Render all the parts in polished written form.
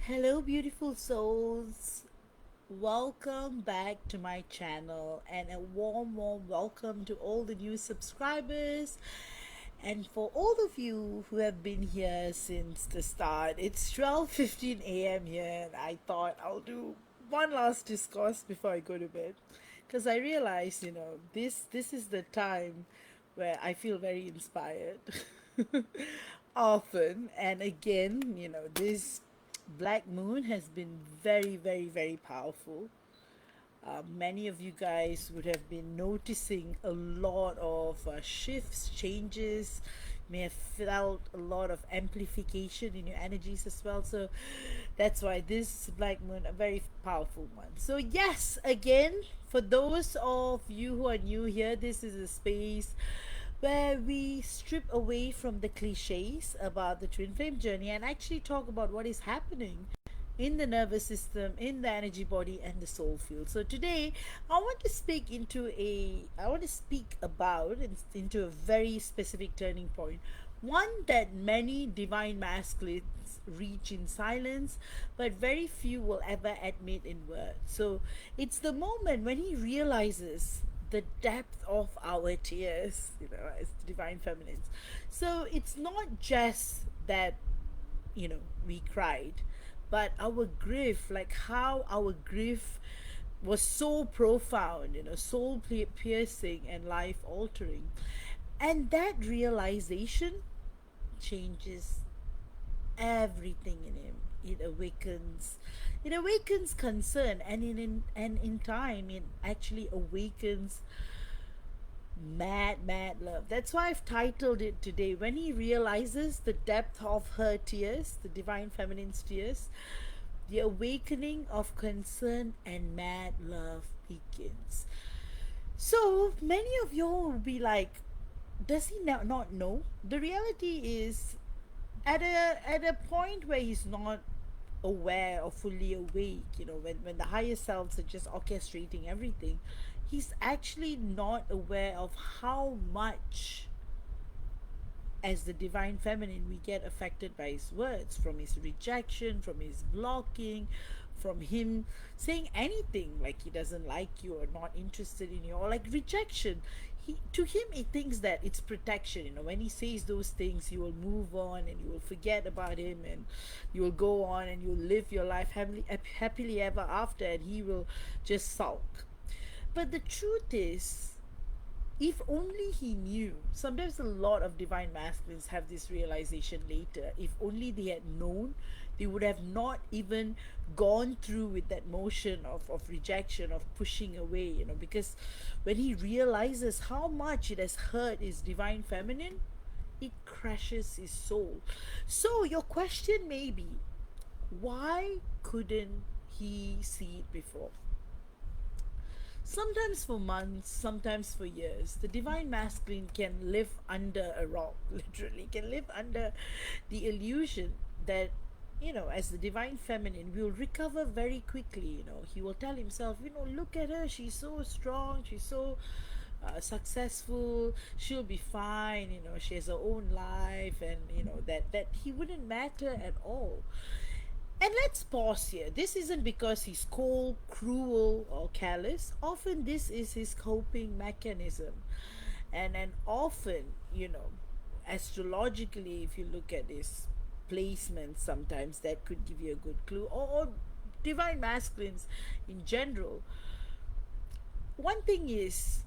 Hello, beautiful souls. Welcome back to my channel, and a warm welcome to all the new subscribers. And for all of you who have been here since the start, it's 12:15 a.m. here, and I thought I'll do one last discourse before I go to bed, because I realized, this is the time where I feel very inspired. Often and again, this black moon has been very powerful. Many of you guys would have been noticing a lot of shifts, changes, may have felt a lot of amplification in your energies as well. So that's why this black moon a very powerful one. So yes, again, for those of you who are new here, this is a space where we strip away from the cliches about the twin flame journey and actually talk about what is happening in the nervous system, in the energy body, and the soul field. So today, I want to speak about into a very specific turning point, one that many divine masculines reach in silence, but very few will ever admit in words. So it's the moment when he realizes the depth of our tears, as divine feminines. So it's not just that, we cried, but our grief, like how our grief was so profound, soul piercing and life altering. And that realization changes everything in him. It awakens concern, and in time it actually awakens mad love. That's why I've titled it today, when he realizes the depth of her tears, the divine feminine's tears, the awakening of concern and mad love begins. So many of you will be like, does he not know? The reality is, at a point where he's not aware or fully awake, when the higher selves are just orchestrating everything, he's actually not aware of how much, as the divine feminine, we get affected by his words, from his rejection, from his blocking, from him saying anything like he doesn't like you or not interested in you, or like rejection. To him, he thinks that it's protection. When he says those things, you will move on and you will forget about him, and you will go on and you'll live your life happily ever after, and he will just sulk. But the truth is, if only he knew. Sometimes a lot of divine masculines have this realization later. If only they had known, they would have not even gone through with that motion of rejection, of pushing away, because when he realizes how much it has hurt his divine feminine, it crushes his soul. So your question may be, why couldn't he see it before? Sometimes for months, sometimes for years, the divine masculine can live under a rock, literally, can live under the illusion that, as the divine feminine, will recover very quickly. He will tell himself, look at her, she's so strong, she's so successful, she'll be fine, she has her own life, and, that he wouldn't matter at all. And let's pause here. This isn't because he's cold, cruel, or callous. Often this is his coping mechanism. And often, astrologically, if you look at his placement, sometimes that could give you a good clue. Or divine masculines in general. One thing is,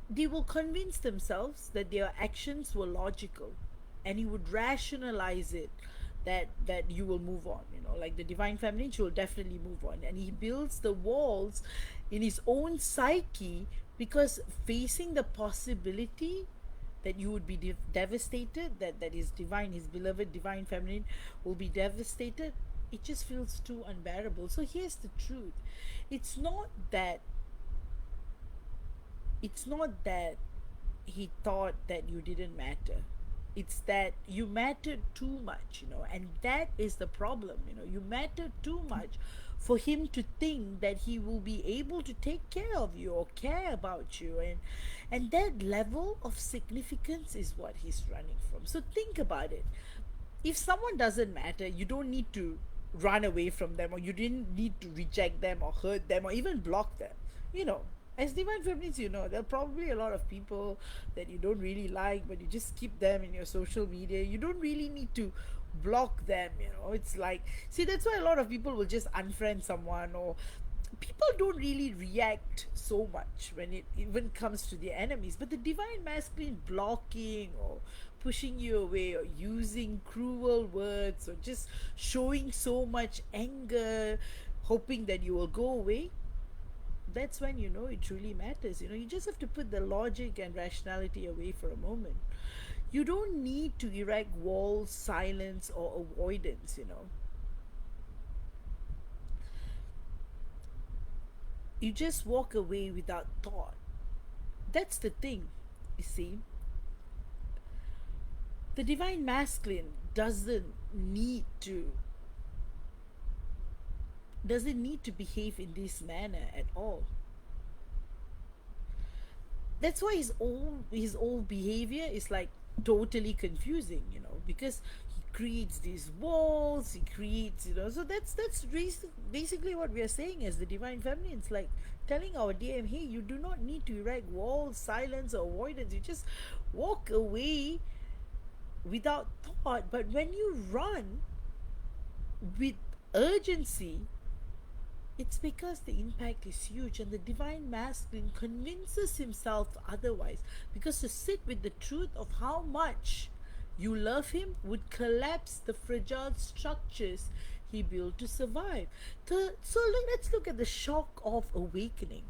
they will convince themselves that their actions were logical, and he would rationalize it, that you will move on, like the divine feminine, she will definitely move on, and he builds the walls in his own psyche, because facing the possibility that you would be devastated, that his divine, his beloved divine feminine will be devastated, it just feels too unbearable. So here's the truth. It's not that he thought that you didn't matter. It's that you mattered too much, and that is the problem. You matter too much for him to think that he will be able to take care of you or care about you, and that level of significance is what he's running from. So think about it. If someone doesn't matter, you don't need to run away from them, or you didn't need to reject them or hurt them or even block them. You know, as divine feminines, you know, there are probably a lot of people that you don't really like, but you just keep them in your social media. You don't really need to block them, you know. It's like, see, that's why a lot of people will just unfriend someone, or people don't really react so much when it even comes to their enemies. But the divine masculine blocking or pushing you away or using cruel words or just showing so much anger, hoping that you will go away, that's when you know it truly matters. You know, you just have to put the logic and rationality away for a moment. You don't need to erect walls, silence, or avoidance, you know. You just walk away without thought. That's the thing, you see. The divine masculine doesn't need to behave in this manner at all. That's why his old behavior is like totally confusing, you know, because he creates these walls, he creates, you know. So basically what we are saying as the divine feminine. It's like telling our DM, hey, you do not need to erect walls, silence, or avoidance. You just walk away without thought. But when you run with urgency, it's because the impact is huge, and the divine masculine convinces himself otherwise. Because to sit with the truth of how much you love him would collapse the fragile structures he built to survive. Let's look at the shock of awakening.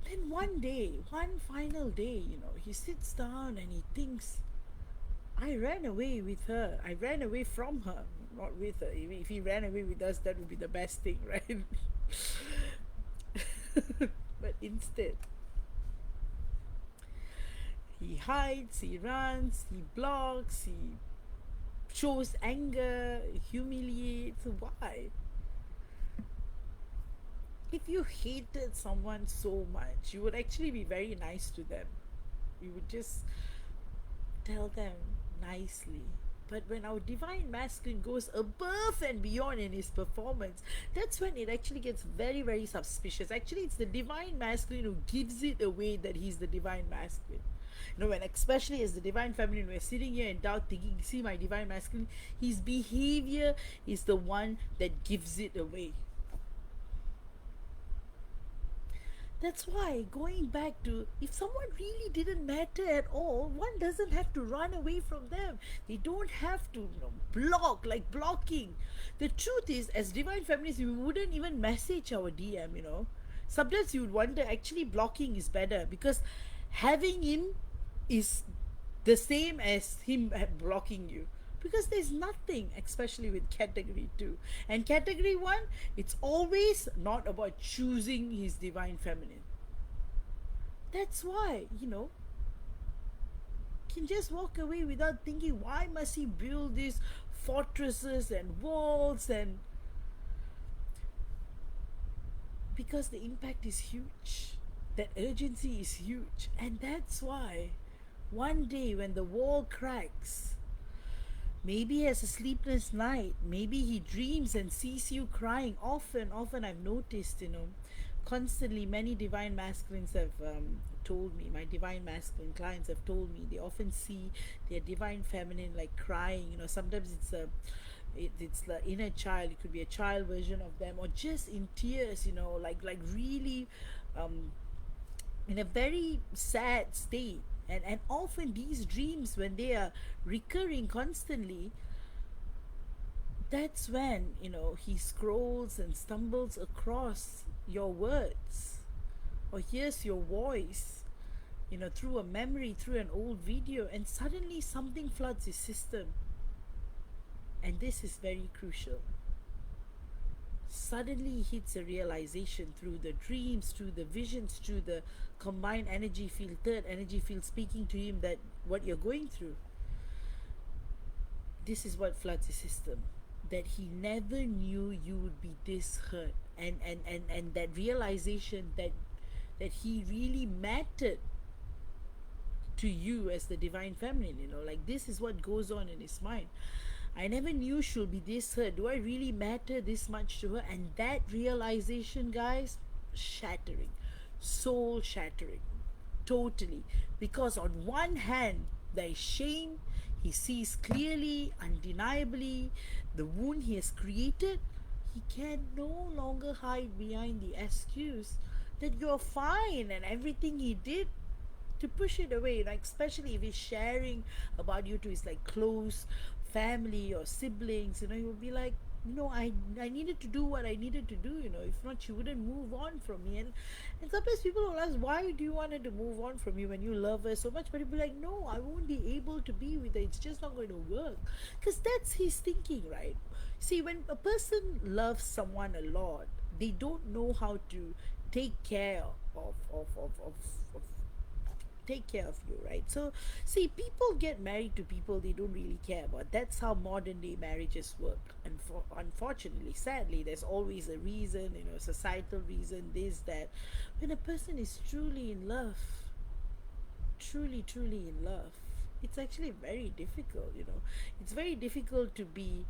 Then one day, one final day, you know, he sits down and he thinks, I ran away with her. I ran away from her, not with her. If he ran away with us, that would be the best thing, right? But instead, he hides, he runs, he blocks, he shows anger, humiliates. Why? If you hated someone so much, you would actually be very nice to them. You would just tell them nicely. But when our divine masculine goes above and beyond in his performance, that's when it actually gets very, very suspicious. Actually, it's the divine masculine who gives it away that he's the divine masculine. You know, when especially as the divine feminine, we're sitting here in doubt, thinking, see my divine masculine, his behavior is the one that gives it away. That's why, going back to, if someone really didn't matter at all, one doesn't have to run away from them. They don't have to, you know, block, like blocking. The truth is, as divine feminists, we wouldn't even message our DM, you know. Sometimes you would wonder, actually blocking is better, because having him is the same as him blocking you, because there's nothing, especially with category 2 and category 1, it's always not about choosing his divine feminine. That's why, you know, can just walk away without thinking, why must he build these fortresses and walls? And because the impact is huge, that urgency is huge. And that's why one day when the wall cracks, maybe he has a sleepless night. Maybe he dreams and sees you crying. Often I've noticed, you know, constantly many divine masculines have told me, my divine masculine clients have told me, they often see their divine feminine like crying. You know, sometimes it's the inner child. It could be a child version of them, or just in tears. You know, like really in a very sad state. And often these dreams, when they are recurring constantly, that's when, you know, he scrolls and stumbles across your words or hears your voice, you know, through a memory, through an old video, and suddenly something floods his system. And this is very crucial. Suddenly he hits a realization through the dreams, through the visions, through the combined energy field, third energy field speaking to him, that what you're going through, this is what floods his system. That he never knew you would be this hurt. And that realization that he really mattered to you as the divine feminine, you know, like this is what goes on in his mind. I never knew she'll be this hurt. Do I really matter this much to her? And that realization, guys, shattering, soul shattering, totally. Because on one hand, there is shame. He sees clearly, undeniably, the wound he has created. He can no longer hide behind the excuse that you're fine and everything he did to push it away, like especially if he's sharing about you to his like close family or siblings, you'll be like, no, I needed to do what I needed to do, if not she wouldn't move on from me. And sometimes people will ask, why do you want her to move on from you when you love her so much? But he'll be like, no, I won't be able to be with her, it's just not going to work. Because that's his thinking, right? See, when a person loves someone a lot, they don't know how to take care of take care of you, right? So see, people get married to people they don't really care about. That's how modern day marriages work. And unfortunately, sadly, there's always a reason, societal reason, this, that. When a person is truly in love, truly in love, it's actually very difficult. It's very difficult to be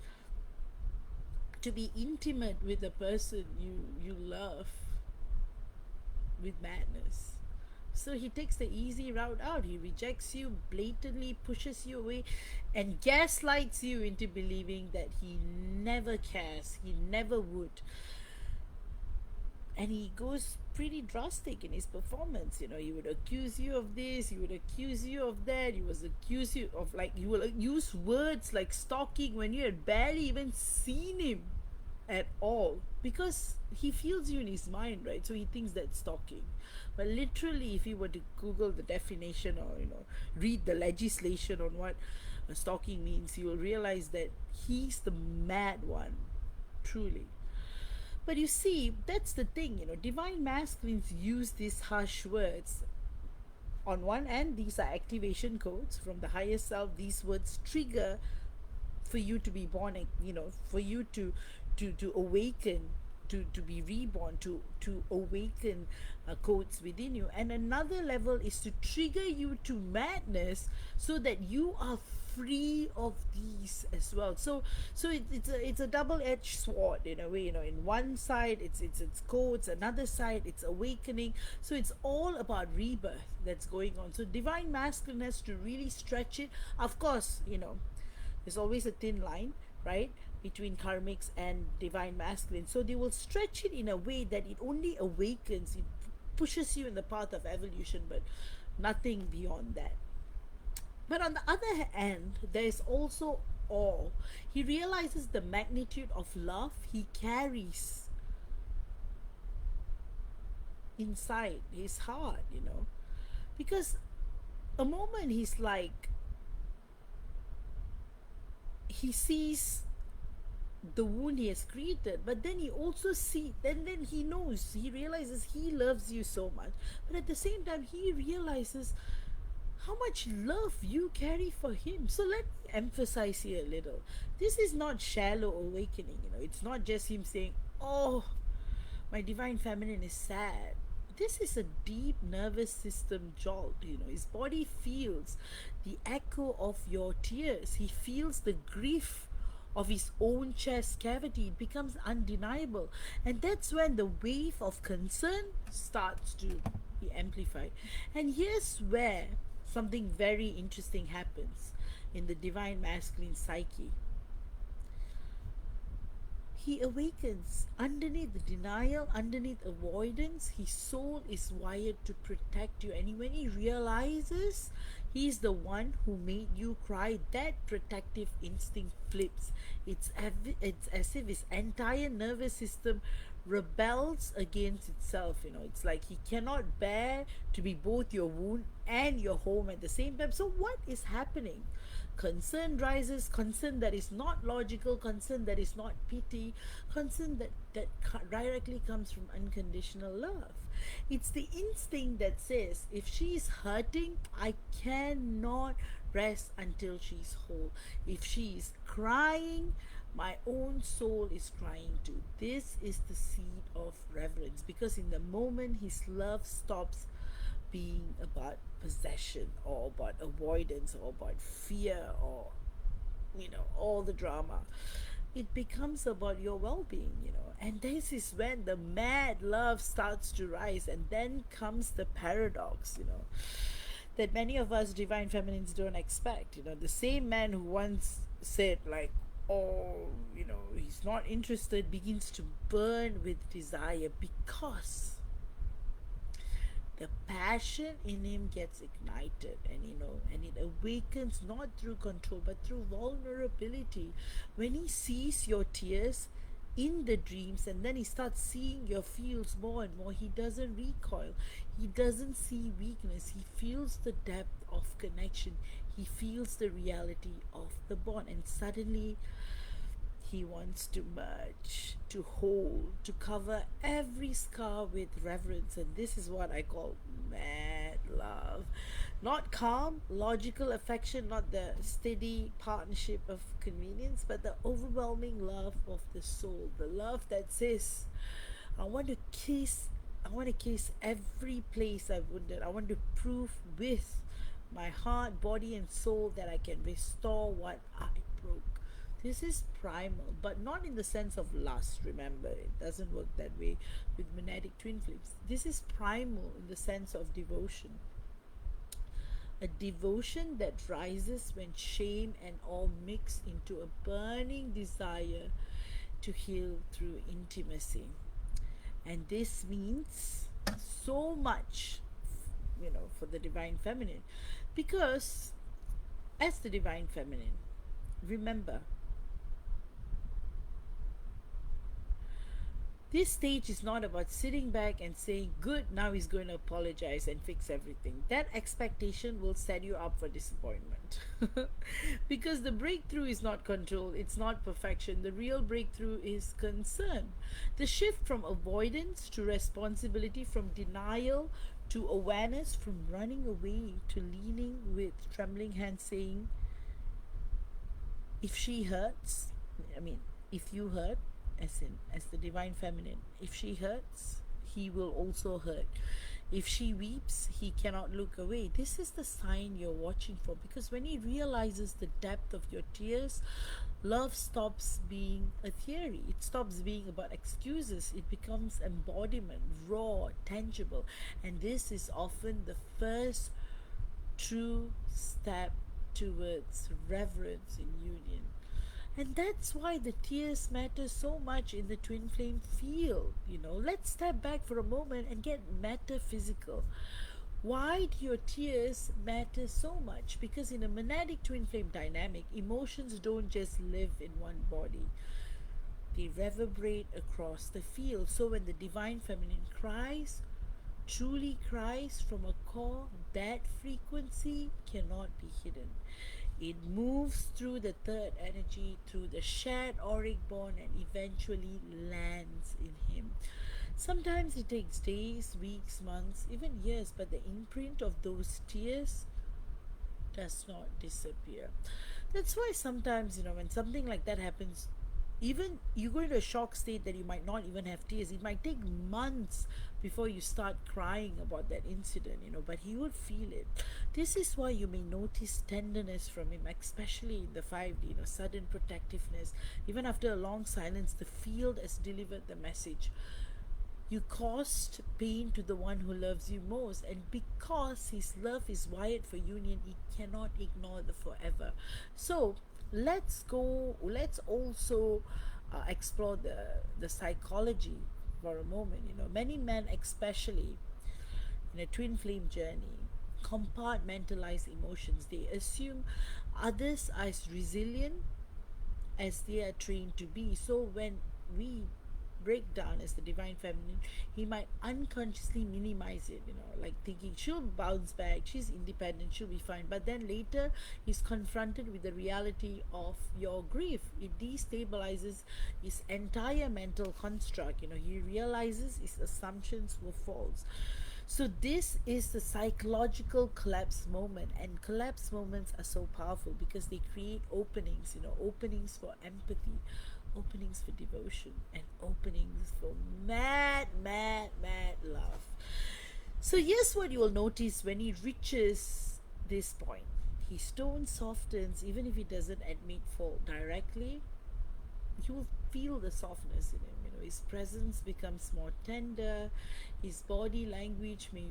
intimate with a person you love with madness. So he takes the easy route out. He rejects you, blatantly pushes you away, and gaslights you into believing that he never cares, he never would. And he goes pretty drastic in his performance. He would accuse you of this, he would accuse you of that, he was accuse you of, like, he will use words like stalking when you had barely even seen him at all, because he feels you in his mind, right? So he thinks that's stalking. But literally, if you were to Google the definition, or read the legislation on what stalking means, you will realize that he's the mad one, truly. But you see, that's the thing, divine masculines use these harsh words. On one end, these are activation codes from the higher self. These words trigger for you to be born, for you to awaken, to be reborn, to awaken codes within you. And another level is to trigger you to madness so that you are free of these as well. So it's a double-edged sword in a way. In one side it's codes, another side it's awakening. So it's all about rebirth that's going on. So divine masculine has to really stretch it. Of course, there's always a thin line, right, between karmics and divine masculine. So they will stretch it in a way that it only awakens, it pushes you in the path of evolution, but nothing beyond that. But on the other hand, there is also awe. He realizes the magnitude of love he carries inside his heart, because a moment he's like, he sees the wound he has created, but then he also then he knows, he realizes he loves you so much, but at the same time he realizes how much love you carry for him. So let me emphasize here a little, this is not shallow awakening. It's not just him saying, oh, my divine feminine is sad. This is a deep nervous system jolt. His body feels the echo of your tears. He feels the grief of his own chest cavity. It becomes undeniable. And that's when the wave of concern starts to be amplified. And here's where something very interesting happens in the divine masculine psyche. He awakens underneath the denial, underneath avoidance. His soul is wired to protect you. And when he realizes he's the one who made you cry, that protective instinct flips. It's as if his entire nervous system rebels against itself. It's like he cannot bear to be both your wound and your home at the same time. So what is happening? Concern rises, concern that is not logical, concern that is not pity, concern that directly comes from unconditional love. It's the instinct that says, if she's hurting, I cannot rest until she's whole. If she's crying, my own soul is crying too. This is the seed of reverence, because in the moment his love stops being about possession or about avoidance or about fear or all the drama. It becomes about your well-being. And this is when the mad love starts to rise, and then comes the paradox, that many of us divine feminines don't expect. The same man who once said, like, oh, he's not interested, begins to burn with desire, because the passion in him gets ignited, and it awakens not through control but through vulnerability. When he sees your tears in the dreams, and then he starts seeing your feels more and more, he doesn't recoil, he doesn't see weakness, he feels the depth of connection, he feels the reality of the bond, and suddenly he wants to merge, to hold, to cover every scar with reverence. And this is what I call mad love. Not calm, logical affection, not the steady partnership of convenience, but the overwhelming love of the soul. The love that says, I want to kiss. I want to kiss every place I've wounded. I want to prove with my heart, body, and soul that I can restore what I broke. This is primal, but not in the sense of lust. Remember, it doesn't work that way with monadic twin flames. This is primal in the sense of devotion. A devotion that rises when shame and awe mix into a burning desire to heal through intimacy. And this means so much, for the divine feminine. Because as the divine feminine, remember, this stage is not about sitting back and saying, good, now he's going to apologize and fix everything. That expectation will set you up for disappointment. Because the breakthrough is not control, it's not perfection. The real breakthrough is concern. The shift from avoidance to responsibility, from denial to awareness, from running away to leaning with trembling hands, saying, if she hurts, if you hurt, as the divine feminine, if she hurts, he will also hurt. If she weeps, he cannot look away. This is the sign you're watching for, because when he realizes the depth of your tears, love stops being a theory. It stops being about excuses. It becomes embodiment, raw, tangible. And this is often the first true step towards reverence in union. And that's why the tears matter so much in the twin flame field. Let's step back for a moment and get metaphysical. Why do your tears matter so much? Because in a monadic twin flame dynamic, emotions don't just live in one body, they reverberate across the field. So when the divine feminine cries, truly cries from a core, that frequency cannot be hidden. It moves through the third energy, through the shared auric bond, and eventually lands in him. Sometimes it takes days, weeks, months, even years, but the imprint of those tears does not disappear. That's why sometimes, when something like that happens, even you go into a shock state that you might not even have tears. It might take months before you start crying about that incident, but he would feel it. This is why you may notice tenderness from him, especially in the 5D, sudden protectiveness. Even after a long silence, the field has delivered the message. You caused pain to the one who loves you most, and because his love is wired for union, he cannot ignore the forever. So let's also explore the psychology for a moment. Many men, especially in a twin flame journey, compartmentalize emotions. They assume others are as resilient as they are trained to be. So when we break down as the divine feminine, he might unconsciously minimize it, like thinking she'll bounce back, she's independent, she'll be fine. But then later he's confronted with the reality of your grief. It destabilizes his entire mental construct. He realizes his assumptions were false. So this is the psychological collapse moment, and collapse moments are so powerful because they create openings, openings for empathy, openings for devotion, and openings for mad love. So here's what you will notice when he reaches this point. his tone softens, even if he doesn't admit fault directly. You will feel the softness in him. His presence becomes more tender. His body language may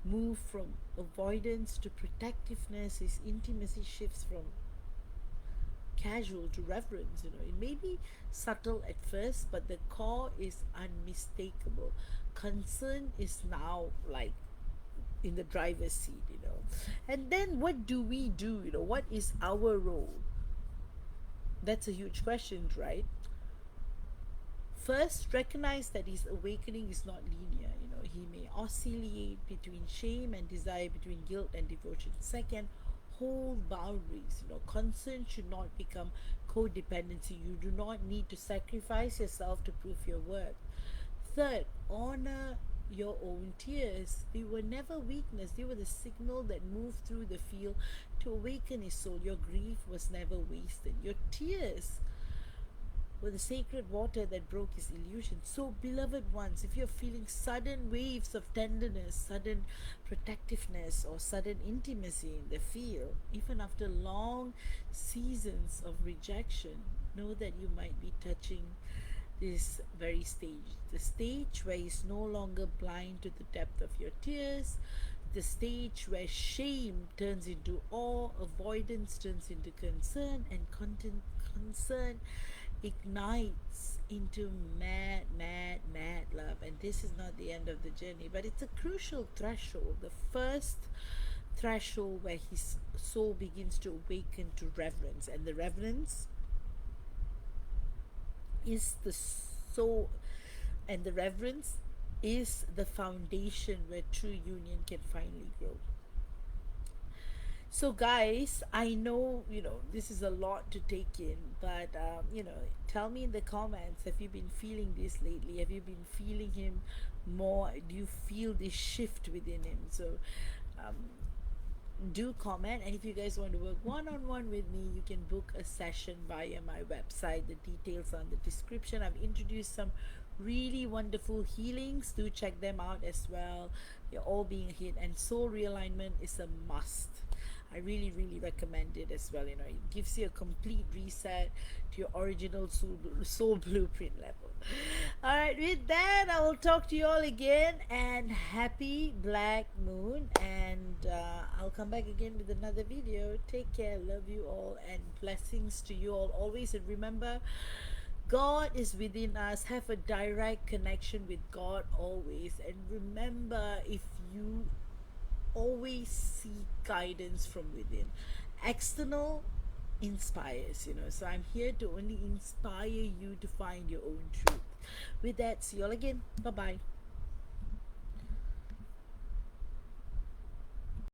move from avoidance to protectiveness. His intimacy shifts from casual to reverence. It may be subtle at first, but the core is unmistakable. Concern is now like in the driver's seat. And then what do we do? What is our role? That's a huge question, right? First, recognize that his awakening is not linear. He may oscillate between shame and desire, between guilt and devotion. Second, hold boundaries. Concern should not become codependency. You do not need to sacrifice yourself to prove your worth. Third, honor your own tears. They were never weakness. They were the signal that moved through the field to awaken his soul. Your grief was never wasted. Your tears were the sacred water that broke his illusion. So, beloved ones, if you're feeling sudden waves of tenderness, sudden protectiveness, or sudden intimacy in the field, even after long seasons of rejection, know that you might be touching this very stage. The stage where he's no longer blind to the depth of your tears, the stage where shame turns into awe, avoidance turns into concern, and concern ignites into mad, mad, mad love. And this is not the end of the journey, but it's a crucial threshold, the first threshold where his soul begins to awaken to reverence. And the reverence is the soul, and the reverence is the foundation where true union can finally grow. So, guys, I know, this is a lot to take in, but, tell me in the comments, have you been feeling this lately? Have you been feeling him more? Do you feel this shift within him? So, do comment. And if you guys want to work one-on-one with me, you can book a session via my website. The details are in the description. I've introduced some really wonderful healings. Do check them out as well. They're all being hit, and soul realignment is a must. I really, really recommend it as well. It gives you a complete reset to your original soul blueprint level. All right, with that, I will talk to you all again, and happy Black Moon. And I'll come back again with another video. Take care, love you all, and blessings to you all always. And remember, God is within us. Have a direct connection with God always. And remember, if you always seek guidance from within, external inspires. So I'm here to only inspire you to find your own truth. With that, see you all again. Bye bye.